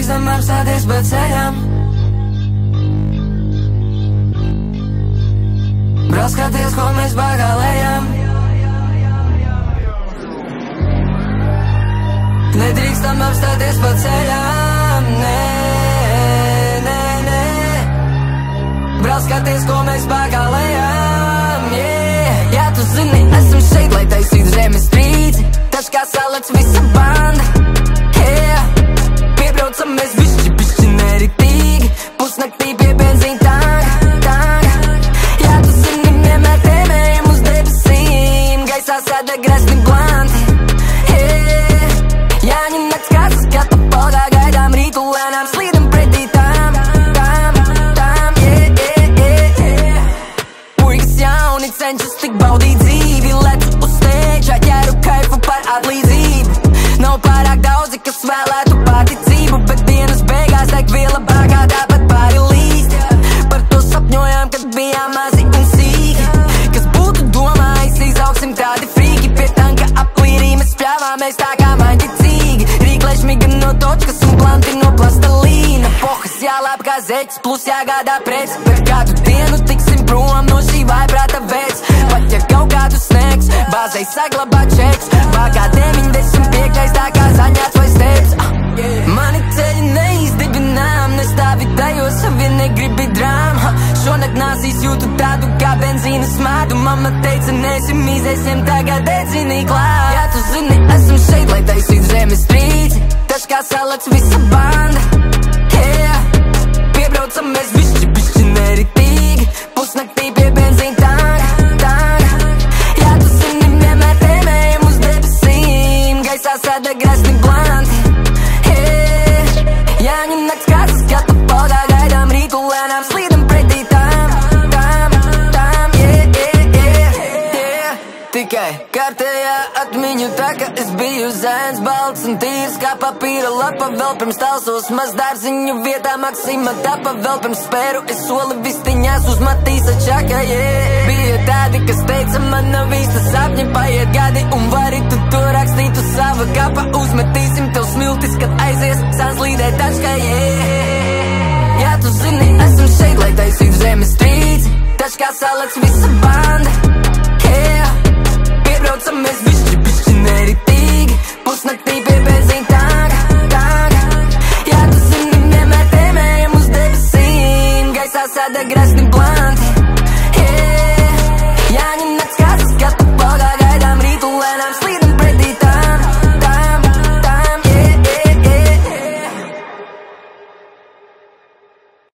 Nedrīkstam apstāties pa ceļam. Brauc skaties, ko mēs bagālējam. Nedrīkstam apstāties pa ceļam. Nē, nē, nē. Brauc skaties, ko mēs bagālējam. Yeah. Jā, tu zini, esam šeit, lai taisītu zemes strīdzi. Taču kā salats visa banda. Yeah. Piebraucam mēs bišķi neritīgi. Pusnaktī pie benzīna tanga. Jā, tu zini, vienmēr tēmējam uz debesīm. Gaisā sēdē grezni blanti. Yeah. Jāņem nakts kāds, skatu palgā, gaidām rītu lēnām, slīdam pretī tām. Yeah. Puikas jauni cenšas tik baudīt dzīvi. Lecu uz steigšā, ķeru kaifu par atlīdzību. Nav pārāk daudzi, kas vēlētu pārticību, bet dienas beigās deg viela bāgā, tāpat pāri līst. Par to sapņojām, kad bijām mazi un sīki. Kas būtu domājis, izaugsim tādi frīki. Pie tanka aplīrī mēs spļāvāmies tā kā maņķicīgi. Rīklēšmi gan no točkas un planti no plastelīna. Pohas jālāp kā zeķis, plus jāgādā prets. Bet kādu dienu tiksim prom no šī vaiprāta vēc. Pat ja kaut kādu sniegs, bāzei saglabā čeks. Bāgā 95, tā kā zaņāts vai steps. Mani ceļi neizdibinām, nestāvi tajos, vien negribi drāmu. Šonakt nāsīs jūtu tādu kā benzīna smādu. Mama teica, nesim mīzēsim tagad dedzini klāt. Jā, tu zini, esam šeit, lai taisītu zemes strīdzi. Taču kā salats visa banda. Yeah. Piebraucam mēs bišķi neritīgi. Pusnaktī pie benzīna tanga. Jā, tu zini, vienmēr tēmējam uz debesīm. Gaisā sēdē grezni blanti. Jāņem nakts kāds, skatu palgā, gaidām rītu lēnām, slīdam pretī tām. Yeah. Tikai kārtējā atmiņu taka, es biju zēns, balts un tīrs kā papīra lapa. Vēl pirms talsos maz dārziņu vietā Maksima tapa. Vēl pirms spēru es soli vistiņās uz Matīsa čaka. Yeah. Bija tādi, kas teica, man nav īsta sapņi, paiet gadi un vari tu to rakstīt uz sava kapa. Uzmetīsim tev smiltis, kad aizies sanslīdē tačka. Yeah. Jā, tu zini, esam šeit, lai taisītu zemes strīdzi. Taču kā salats visa banda. Yeah. Piebraucam mēs bišķi